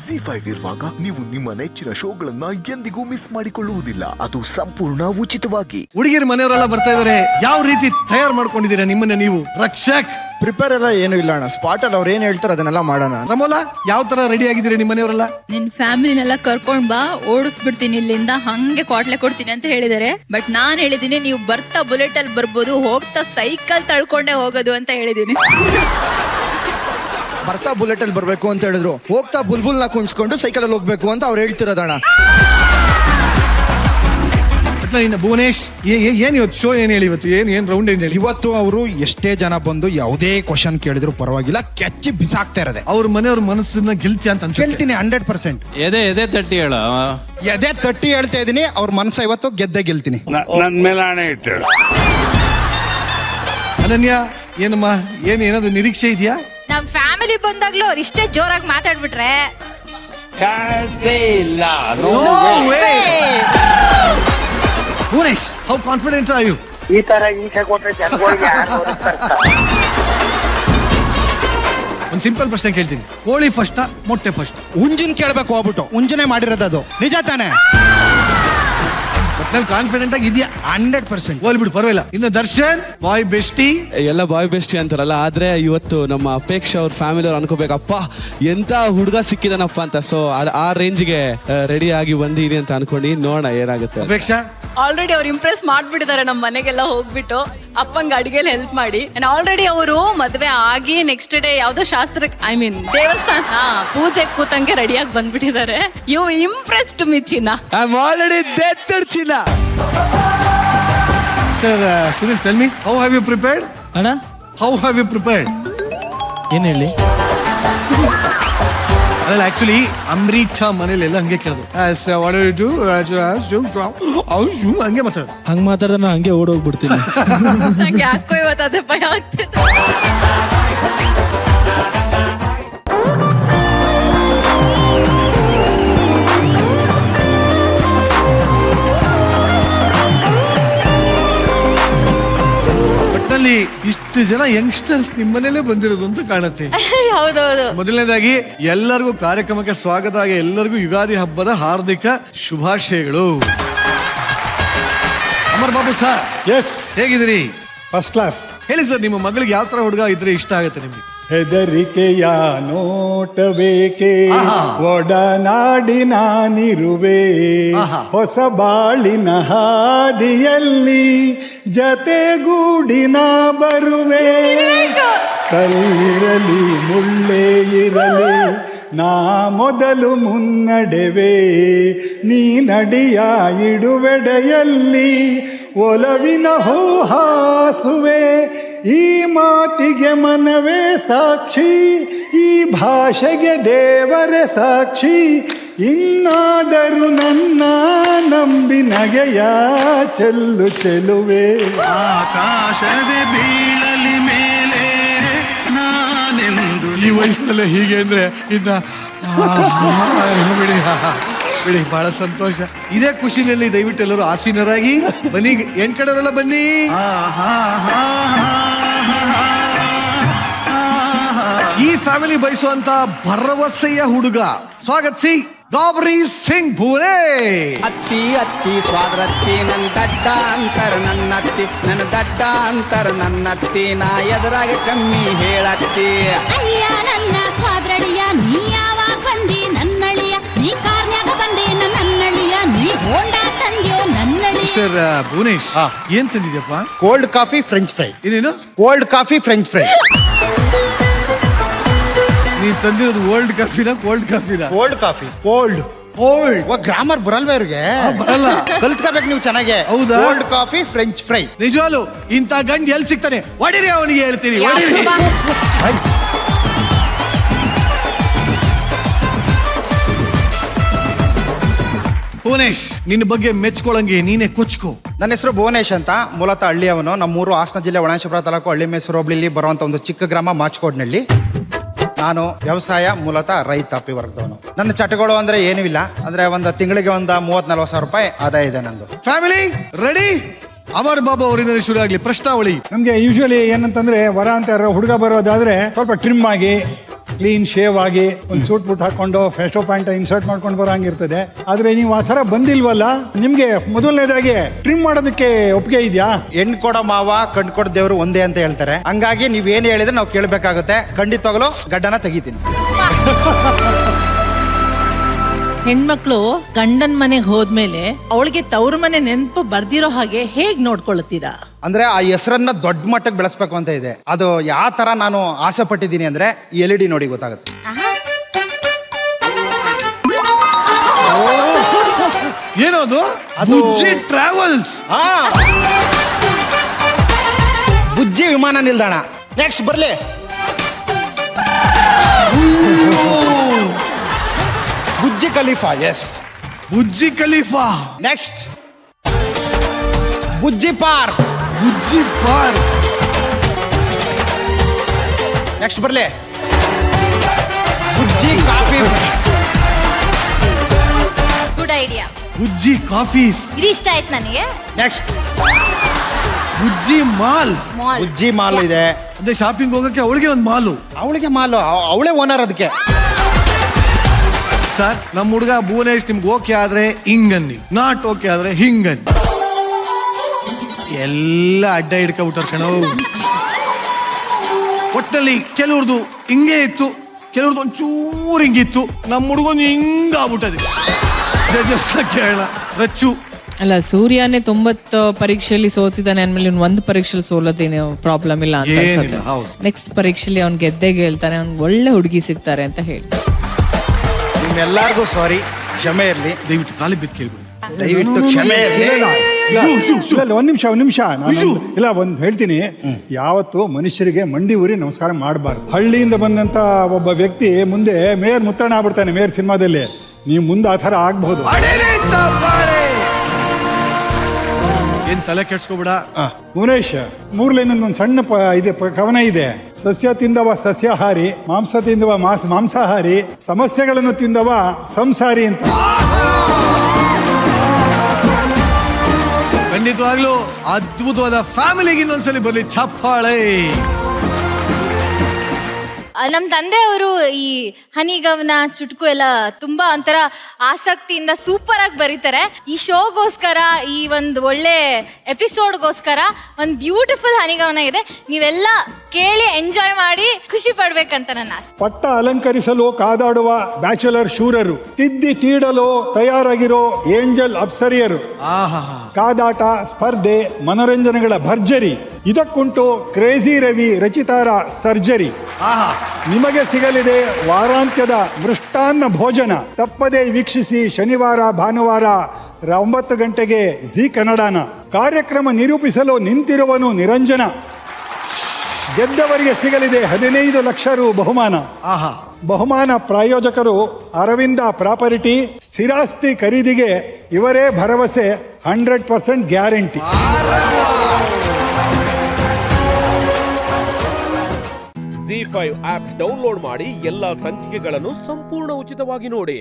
ZEE5 ಇರುವಾಗ ನೀವು ನಿಮ್ಮ ನೆಚ್ಚಿನ ಶೋಗಳನ್ನ ಎಂದಿಗೂ ಮಿಸ್ ಮಾಡಿಕೊಳ್ಳುವುದಿಲ್ಲ. ಅದು ಸಂಪೂರ್ಣ ಉಚಿತವಾಗಿ. ಹುಡುಗಿರ ಮನೆಯವರೆಲ್ಲ ಬರ್ತಾ ಇದಾರೆ, ಯಾವ ರೀತಿ ತಯಾರು ಮಾಡ್ಕೊಂಡಿದ್ದೀರಾ ನಿಮ್ಮನ್ನ ನೀವು? ರಕ್ಷಕ್ ಪ್ರಿಪೇರ್ ಎಲ್ಲ ಏನು ಇಲ್ಲ ಅಣ್ಣ, ಸ್ಪಾಟ್ ಅಲ್ಲಿ ಅವ್ರು ಏನ್ ಹೇಳ್ತಾರೆ ಅದನ್ನೆಲ್ಲ ಮಾಡೋಣ. ರಮೋಲ ಯಾವ ತರ ರೆಡಿ ಆಗಿದ್ದೀರಿ ನಿಮ್ಮ ಮನೆಯವರೆಲ್ಲ? ನಿನ್ ಫ್ಯಾಮಿಲಿನೆಲ್ಲ ಕರ್ಕೊಂಡ್ ಬಾ, ಓಡಿಸ್ಬಿಡ್ತೀನಿ ಇಲ್ಲಿಂದ, ಹಂಗೆ ಕ್ವಾಟ್ಲೆ ಕೊಡ್ತೀನಿ ಅಂತ ಹೇಳಿದಾರೆ. ಬಟ್ ನಾನ್ ಹೇಳಿದೀನಿ ನೀವು ಬರ್ತಾ ಬುಲೆಟ್ ಅಲ್ಲಿ ಬರ್ಬೋದು, ಹೋಗ್ತಾ ಸೈಕಲ್ ತಳ್ಕೊಂಡೇ ಹೋಗೋದು ಅಂತ ಹೇಳಿದೀನಿ. ಬರ್ತಾ ಬುಲೆಟ್ ಅಲ್ಲಿ ಬರ್ಬೇಕು ಅಂತ ಹೇಳಿದ್ರು, ಹೋಗ್ತಾ ಬುಲ್ಬುಲ್ನ ಕುಣಿಸ್ಕೊಂಡು ಸೈಕಲ್ ಅಲ್ಲಿ ಹೋಗ್ಬೇಕು ಅಂತ ಅವ್ರು ಹೇಳ್ತಿರೋದಣ್ಣ. ಇನ್ನು ಭುವನೇಶ್ ಏನ್ ಇವತ್ತು ಶೋ ಏನ್ ಹೇಳಿ, ಇವತ್ತು ಏನ್ ರೌಂಡ್ ಏನ್ ಹೇಳಿ? ಇವತ್ತು ಅವರು ಎಷ್ಟೇ ಜನ ಬಂದು ಯಾವುದೇ ಕ್ವಶನ್ ಕೇಳಿದ್ರು ಪರವಾಗಿಲ್ಲ, ಕೆಚ್ಚಿ ಬಿಸಾಕ್ತಾ ಇರೋದೆ. ಅವ್ರ ಮನೆಯವ್ರ ಮನಸ್ಸನ್ನ ಗೆಲ್ತಿ ಅಂತ ಗೆಲ್ತೀನಿ 100%. ಎದೆ ತಟ್ಟಿ ಹೇಳ, ಎದೆ ತಟ್ಟಿ ಹೇಳ್ತಾ ಇದೀನಿ, ಅವ್ರ ಮನಸ್ಸ ಇವತ್ತು ಗೆದ್ದೆ ಗೆಲ್ತೀನಿ. ನನ್ ಮೇಲೆ ಹಣೆ ಇಟ್ಟು. ಅನನ್ಯ ಏನಮ್ಮ, ಏನಾದ್ರು ನಿರೀಕ್ಷೆ ಇದೆಯಾ? ನಮ್ ಫ್ಯಾಮಿಲಿ ಬಂದಾಗ್ಲೂ ಅವ್ರು ಇಷ್ಟೇ ಜೋರಾಗಿ ಮಾತಾಡ್ಬಿಟ್ರೆ Bhuvanesh, how confident are you? ಈ ತರ ಹಿಂಸೆ ಕೊಟ್ರೆ ಜನಗಳಿಗೆ ಒಂದ್ ಸಿಂಪಲ್ ಪ್ರಶ್ನೆ ಕೇಳ್ತೀನಿ, ಕೋಳಿ ಫಸ್ಟ್ ಮೊಟ್ಟೆ ಫಸ್ಟ್? ಉಂಜಿನ್ ಕೇಳ್ಬೇಕು ಹೋಗ್ಬಿಟ್ಟು, ಉಂಜನೆ ಮಾಡಿರೋದು ಅದು ನಿಜ ತಾನೆ? ಒಟ್ನಲ್ಲಿ ಕಾನ್ಫಿಡೆಂಟ್ ಆಗಿ ಇದೆಯಾ? 100%. ಹೋಗ್ಬಿಡು, ಪರವಾಗಿಲ್ಲ. ಇನ್ನು ದರ್ಶನ್ ಬಾಯ್ ಬೆಸ್ಟಿ, ಎಲ್ಲ ಬಾಯ್ ಬೆಸ್ಟಿ ಅಂತಾರಲ್ಲ, ಆದ್ರೆ ಇವತ್ತು ನಮ್ಮ ಅಪೇಕ್ಷೆ ಅವ್ರ ಫ್ಯಾಮಿಲಿ ಅವ್ರು ಅನ್ಕೋಬೇಕಪ್ಪ ಎಂತ ಹುಡುಗ ಸಿಕ್ಕಿದಾನಪ್ಪ ಅಂತ. ಸೊ ಆ ರೇಂಜ್ಗೆ ರೆಡಿ ಆಗಿ ಬಂದಿನಿ ಅಂತ ಅನ್ಕೊಂಡು ನೋಡೋಣ ಏನಾಗುತ್ತೆ. ಅಪೇಕ್ಷಾ ಆಲ್ರೆಡಿ ಅವ್ರು ಇಂಪ್ರೆಸ್ ಮಾಡ್ಬಿಟ್ಟಿದ್ದಾರೆ ನಮ್ಮ ಮನೆಗೆಲ್ಲ ಹೋಗ್ಬಿಟ್ಟು ಅಪ್ಪಂಗೆ ಅಡಿಗೆಲಿ ಹೆಲ್ಪ್ ಮಾಡಿ. ಆಲ್ರೆಡಿ ಅವರು ಮದ್ವೆ ಆಗಿ ನೆಕ್ಸ್ಟ್ ಡೇ ಯಾವ್ದೋ ಶಾಸ್ತ್ರಕ್ಕೆ ದೇವಸ್ಥಾನ ಪೂಜೆ ಕೂತಂಗೆ ರೆಡಿಯಾಗಿ ಬಂದ್ಬಿಟ್ಟಿದ್ದಾರೆ. ಯು ಇಂಪ್ರೆಸ್ಡ್ ಮಿ ಚಿನ್ನ. ಐ ಆಮ್ ಆಲ್ರೆಡಿ ಡೆಡ್ ಚಿನ್ನ. Sir Sunil, tell me, how have you prepared? ಅಣ್ಣ ಹೌ ಹ್ಯಾವ್ ಯು ಪ್ರಿಪೇರ್ಡ್? ಏನ್ ಹೇಳಿ? ಅಲ್ಲ, ಆಕ್ಚುಲಿ ಅಮೃತ ಮನೇಲಿ ಎಲ್ಲ ಹಂಗೆ ಕೇಳೋದು, ಹಂಗೆ ಮಾತಾಡೋದು. ಹಂಗ್ ಮಾತಾಡಿದ್ರೆ ನಾ ಹಂಗೆ ಓಡೋಗ್ಬಿಡ್ತೀನಿ. ನಂಗೆ ಯಾಕೋ ಇವತ್ತು ಅದೇ ಭಯ ಆಗ್ತಿದೆ. ಒಟ್ಟಿನಲ್ಲಿ ಇಷ್ಟು ಜನ ಯಂಗ್ಸ್ಟರ್ಸ್ ನಿಮ್ಮನೇಲೆ ಬಂದಿರೋದು ಅಂತ ಕಾಣುತ್ತೆ. ಹೌದೌದು. ಮೊದಲನೇದಾಗಿ ಎಲ್ಲರಿಗೂ ಕಾರ್ಯಕ್ರಮಕ್ಕೆ ಸ್ವಾಗತ ಆಗಿ ಎಲ್ಲರಿಗೂ ಯುಗಾದಿ ಹಬ್ಬದ ಹಾರ್ದಿಕ ಶುಭಾಶಯಗಳು. ಅಮರ್ ಬಾಬು ಸರ್, ಎಸ್, ಹೇಗಿದ್ದೀರಿ? First class. ಹೇಳಿ ಸರ್, ನಿಮ್ಮ ಮಗಳಿಗೆ ಯಾವ ತರ ಹುಡುಗ ಇದ್ರೆ ಇಷ್ಟ ಆಗುತ್ತೆ ನಿಮ್ಗೆ? ಹೆದರಿಕೆಯ ನೋಟಬೇಕೆ, ಒಡನಾಡಿನಾನಿರುವೆ, ಹೊಸ ಬಾಳಿನ ಹಾದಿಯಲ್ಲಿ ಜತೆಗೂಡಿನ ಬರುವೆ. ಕಲ್ಲಿರಲಿ ಮುಳ್ಳೇ ಇರಲಿ ನಾ ಮೊದಲು ಮುನ್ನಡೆವೆ, ನೀ ನಡಿಯ ಇಡುವೆಡೆಯಲ್ಲಿ ಒಲವಿನ ಹೂಹಾಸುವೆ. ಈ ಮಾತಿಗೆ ಮನವೇ ಸಾಕ್ಷಿ, ಈ ಭಾಷೆಗೆ ದೇವರೇ ಸಾಕ್ಷಿ, ಇನ್ನಾದರೂ ನನ್ನ ನಂಬಿ ನಗೆಯ ಚೆಲ್ಲು ಚೆಲುವೆ. ಆಕಾಶವೇ ಬೀಳಲಿ ಮೇಲೆ ನಾನೆಂದು. ಈ ವಯಸ್ಸಲ್ಲೇ ಹೀಗೆ ಅಂದ್ರೆ ಇನ್ನ ಬಿಡಿ ಬಿಡಿ, ಬಹಳ ಸಂತೋಷ. ಇದೇ ಖುಷಿನಲ್ಲಿ ದಯವಿಟ್ಟು ಎಲ್ಲರೂ ಆಸೀನರಾಗಿ ಬನ್ನಿ, ಕಡೆಯವರೆಲ್ಲ ಬನ್ನಿ. ಈ ಫ್ಯಾಮಿಲಿ ಬಯಸುವಂತ ಭರವಸೆಯ ಹುಡುಗ, ಸ್ವಾಗತಿಸಿ ಗಾಬರಿ ಸಿಂಗ್ ಭೂಲೆ. ಅತ್ತಿ ಅತ್ತಿ ಸ್ವಾದ್ರತ್ತಿ ನನ್ನ ದಡ್ಡ ಅಂತರ ನನ್ನತ್ತಿ, ನನ್ನ ದಡ್ಡ ಅಂತರ ನನ್ನತ್ತಿ, ನಾ ಎದುರಾಗ ಕಮ್ಮಿ ಹೇಳತ್ತಿ. ಅಯ್ಯ ನನ್ನ ಸ್ವಾದ್ರಳಿಯ, ನೀ ಯಾವಾಗ ಬಂದಿ ನನ್ನಳಿಯ, ನೀ ಕಾರ್ನ್ಯಾಗ ಬಂದಿ ನನ್ನಳಿಯ, ನೀ ಹೋಂಡಾ ತಂದ್ಯೋ ನನ್ನಳಿಯ. ಸರ್ ಭುವನೇಶ್, ಏನ್ ತಂದಿದ್ಯಪ್ಪ? Cold coffee French fry. ಏನೇನು? Cold coffee French fry. ನೀನ್ ತಂದಿರೋದು ವರ್ಲ್ಡ್ ಕಾಫಿನ ಕೋಲ್ಡ್ ಕಾಫಿನ? Cold coffee. Cold cold grammar ಬರಲ್ವಾ ಇವ್ರಿಗೆ? ಬರಲ್ಲ, ಕಲ್ತ್ಕೋಬೇಕು ನೀವು ಚೆನ್ನಾಗೆ. ಹೌದಾ? Cold coffee French fry. ನಿಜವಾಗ್ಲು ಇಂಥ ಗಂಡ್ ಎಲ್ಲಿ ಸಿಗ್ತಾನೆ? ಹೊಡಿರಿ ಅವನಿಗೆ, ಹೇಳ್ತೀನಿ ಹೊಡಿರಿ. ಭುವನೇಶ್, ನಿನ್ನ ಬಗ್ಗೆ ಮೆಚ್ಕೊಳಂಗೆ ನೀನೇ ಕೊಚ್ಕೋ. ನನ್ನ ಹೆಸರು ಭುವನೇಶ್ ಅಂತ, ಮೂಲತಃ ಹಳ್ಳಿಯವನು. ನಮ್ಮೂರು ಹಾಸನ ಜಿಲ್ಲೆ ಒಳಾಂಶಪುರ ತಾಲೂಕು ಹಳ್ಳಿಮೇಸೂರು ಹೋಬಳಿಲಿ ಬರುವಂತ ಒಂದು ಚಿಕ್ಕ ಗ್ರಾಮ ಮಾಚ್ಕೋಡ್ನಳ್ಳಿ. ನಾನು ವ್ಯವಸಾಯ, ಮೂಲತಃ ರೈತಾಪಿ ವರ್ಗದವನು. ನನ್ನ ಚಟಗಳು ಅಂದ್ರೆ ಏನೂ ಇಲ್ಲ, ಅಂದ್ರೆ ಒಂದು ತಿಂಗಳಿಗೆ ಒಂದು 30-40 ಸಾವಿರ ರೂಪಾಯಿ ಆದಾಯ ಇದೆ ನಂದು. Family ready? ಅಮರ್ ಬಾಬು ಅವರಿಂದ ಶುರು ಆಗ್ಲಿ ಪ್ರಶ್ನಾವಳಿ. ನಮ್ಗೆ ಯೂಶುವಲಿ ಏನಂತಂದ್ರೆ, ವರ ಅಂತ ಹುಡುಗ ಬರೋದಾದ್ರೆ ಸ್ವಲ್ಪ ಟ್ರಿಮ್ ಆಗಿ ಕ್ಲೀನ್ ಶೇವ್ ಆಗಿ ಒಂದು ಸೂಟ್ ಬುಟ್ ಹಾಕೊಂಡು ಫೆಸ್ಟೋ ಪ್ಯಾಂಟ್ ಇನ್ಸರ್ಟ್ ಮಾಡ್ಕೊಂಡು ಬರೋಂಗಿರ್ತದೆ. ಆದ್ರೆ ನೀವು ಆ ಥರ ಬಂದಿಲ್ವಲ್ಲ, ನಿಮ್ಗೆ ಮೊದಲನೇದಾಗಿ ಟ್ರಿಮ್ ಮಾಡೋದಕ್ಕೆ ಒಪ್ಪಿಗೆ ಇದೆಯಾ? ಹೆಣ್ಣು ಕೊಡೋ ಮಾವ ಕಣ್ ಕೊಡೋ ದೇವ್ರು ಒಂದೇ ಅಂತ ಹೇಳ್ತಾರೆ. ಹಂಗಾಗಿ ನೀವೇನು ಹೇಳಿದ್ರೆ ನಾವು ಕೇಳಬೇಕಾಗುತ್ತೆ. ಖಂಡಿತವಾಗ್ಲೂ ಗಡ್ಡನ ತೆಗಿತೀನಿ. ಹೆಣ್ಮಕ್ಳು ಗಂಡನ್ ಮನೆಗೆ ಹೋದ್ಮೇಲೆ ಅವಳಿಗೆ ತವ್ರ ಮನೆ ನೆನಪು ಬರ್ದಿರೋ ಹಾಗೆ ಹೇಗ್ ನೋಡ್ಕೊಳ್ತೀರಾ? ಅಂದ್ರೆ ಆ ಹೆಸರನ್ನ ದೊಡ್ಡ ಮಟ್ಟಕ್ಕೆ ಬೆಳೆಸ್ಬೇಕು ಅಂತ ಇದೆ. ಅದು ಯಾವ ತರ ನಾನು ಆಸೆ ಪಟ್ಟಿದ್ದೀನಿ ಅಂದ್ರೆ LED ನೋಡಿ ಗೊತ್ತಾಗುತ್ತೆ. ಏನದು? ಬುಜ್ಜಿ ಟ್ರಾವೆಲ್ಸ್. ಬುಜ್ಜಿ ವಿಮಾನ ನಿಲ್ದಾಣ. ನೆಕ್ಸ್ಟ್ ಬರ್ಲಿ. Bujji Khalifa. Yes, Bujji Khalifa. Next Bujji park. Bujji park. Next ಬರ್ಲಿ. Bujji coffee. Good idea. Bujji coffees. ಇದು ಇಷ್ಟ ಆಯ್ತು ನನಗೆ. Next Bujji mall. Bujji mall ಇದೆ. ಅದೇ ಶಾಪಿಂಗ್ ಹೋಗಕ್ಕೆ ಅವಳಿಗೆ ಒಂದು ಮಾಲು. ಅವಳಿಗೆ ಮಾಲು, ಅವಳೇ ಓನರ್ ಅದಕ್ಕೆ. ಸರ್, ನಮ್ಮ ಹುಡುಗ ಭುವನೇಶ್ ನಿಮ್ಗೆ ಓಕೆ ಆದ್ರೆ ಹಿಂಗನ್ನಿ, ನಾಟ್ ಓಕೆ ಆದ್ರೆ ಹಿಂಗನ್ನಿ. ಎಲ್ಲ ಅಡ್ಡ ಹಿಡ್ಕೊಬಿಟ್ಟಾರ ಕಣೋ. ಒಟ್ಟಲ್ಲಿ ಕೆಲವ್ರದ್ದು ಹಿಂಗೆ ಇತ್ತು, ಕೆಲವ್ರದ್ದು ಒಂಚೂರು ಹಿಂಗಿತ್ತು. ನಮ್ಮ ಹುಡುಗನ್ ಹಿಂಗಾಗ್ಬಿಟ್ಟದೆ. ಕೇಳ ರಚ್ಚು. ಅಲ್ಲ, ಸೂರ್ಯನೇ 90 ಪರೀಕ್ಷೆಯಲ್ಲಿ ಸೋತಿದ್ದಾನೆ ಅಂದ್ಮೇಲೆ ಇವ್ನು ಒಂದು ಪರೀಕ್ಷೆಯಲ್ಲಿ ಸೋಲೋದೇನು ಪ್ರಾಬ್ಲಮ್ ಇಲ್ಲ ಅಂತ ಅನ್ಸುತ್ತೆ. ನೆಕ್ಸ್ಟ್ ಪರೀಕ್ಷೆಯಲ್ಲಿ ಅವ್ನು ಗೆದ್ದೇ ಗೆಲ್ತಾನೆ, ಅವ್ನಿಗೆ ಒಳ್ಳೆ ಹುಡುಗಿ ಸಿಗ್ತಾರೆ ಅಂತ ಹೇಳಿ. ನಿಮ್ಮೆಲ್ಲರಿಗೂ ಸಾರಿ, ಕ್ಷಮೆ ಇರಲಿ. ದಯವಿಟ್ಟು ಕಾಲಿ ಬಿದ್ದು ಕೇಳ್ಬಿಡಿ. ದಯವಿಟ್ಟು ಕ್ಷಮೆ ಇರಲಿ. ಒಂದ್ ನಿಮಿಷ ಇಲ್ಲ, ಒಂದ್ ಹೇಳ್ತೀನಿ. ಯಾವತ್ತು ಮನುಷ್ಯರಿಗೆ ಮಂಡಿ ಊರಿ ನಮಸ್ಕಾರ ಮಾಡಬಾರ್ದು. ಹಳ್ಳಿಯಿಂದ ಬಂದಂತ ಒಬ್ಬ ವ್ಯಕ್ತಿ ಮುಂದೆ ಮೇಯರ್ ಮುತ್ತಣ್ಣ ಆಗ್ಬಿಡ್ತಾನೆ ಮೇಯರ್ ಸಿನಿಮಾದಲ್ಲಿ. ನೀವು ಮುಂದೆ ಆ ಥರ ಆಗ್ಬಹುದು. ಏನ್ ತಲೆ ಕೆಡ್ಸ್ಕೊಬಿಡ. ಭುವನೇಶ್, 3 ಲೈನ್ ಒಂದು ಸಣ್ಣ ಕವನ ಇದೆ. ಸಸ್ಯ ತಿಂದವ ಸಸ್ಯಾಹಾರಿ, ಮಾಂಸ ತಿಂದವ ಮಾಂಸಾಹಾರಿ, ಸಮಸ್ಯೆಗಳನ್ನು ತಿಂದವ ಸಂಸಾರಿ ಅಂತ. ಖಂಡಿತವಾಗ್ಲೂ ಅದ್ಭುತವಾದ ಫ್ಯಾಮಿಲಿಗೆ ಇನ್ನೊಂದ್ಸಲಿ ಬರ್ಲಿ ಚಪ್ಪಾಳೆ. ನಮ್ ತಂದೆಯವರು ಈ ಹನಿಗವನ ಚುಟ್ಕು ಎಲ್ಲ ತುಂಬಾ ಒಂಥರ ಆಸಕ್ತಿಯಿಂದ ಸೂಪರ್ ಆಗಿ ಬರೀತಾರೆ. ಈ ಶೋಗೋಸ್ಕರ, ಈ ಒಂದು ಒಳ್ಳೆ ಎಪಿಸೋಡ್ಗೋಸ್ಕರ ಒಂದು ಬ್ಯೂಟಿಫುಲ್ ಹನಿಗವನ ಇದೆ. ನೀವೆಲ್ಲ ಕೇಳಿ ಎಂಜಾಯ್ ಮಾಡಿ ಖುಷಿ ಪಡ್ಬೇಕಂತ ನನ್ನ ಆಸೆ. ಪಟ್ಟ ಅಲಂಕರಿಸಲು ಕಾದಾಡುವ ಬ್ಯಾಚುಲರ್ ಶೂರರು, ತಿದ್ದಿ ತೀಡಲು ತಯಾರಾಗಿರೋ ಏಂಜಲ್ ಅಪ್ಸರಿಯರು, ಕಾದಾಟ, ಸ್ಪರ್ಧೆ, ಮನೋರಂಜನೆಗಳ ಭರ್ಜರಿ. ಇದಕ್ಕುಂಟು ಕ್ರೇಜಿ ರವಿ ರಚಿತಾರ ಸರ್ಜರಿ. ನಿಮಗೆ ಸಿಗಲಿದೆ ವಾರಾಂತ್ಯದ ಮೃಷ್ಟಾನ್ನ ಭೋಜನ. ತಪ್ಪದೇ ವೀಕ್ಷಿಸಿ ಶನಿವಾರ ಭಾನುವಾರ 9 ಗಂಟೆಗೆ ಜಿ ಕನ್ನಡನ. ಕಾರ್ಯಕ್ರಮ ನಿರೂಪಿಸಲು ನಿಂತಿರುವನು ನಿರಂಜನ. ಗೆದ್ದವರಿಗೆ ಸಿಗಲಿದೆ 15 ಲಕ್ಷ ರು ಬಹುಮಾನ. ಬಹುಮಾನ ಪ್ರಾಯೋಜಕರು ಅರವಿಂದ ಪ್ರಾಪರ್ಟಿ. ಸ್ಥಿರಾಸ್ತಿ ಖರೀದಿಗೆ ಇವರೇ ಭರವಸೆ, 100% ಗ್ಯಾರಂಟಿ. ZEE5 ಆಪ್ ಡೌನ್ಲೋಡ್ ಮಾಡಿ ಎಲ್ಲಾ ಸಂಚಿಕೆಗಳನ್ನು ಸಂಪೂರ್ಣ ಉಚಿತವಾಗಿ ನೋಡಿ.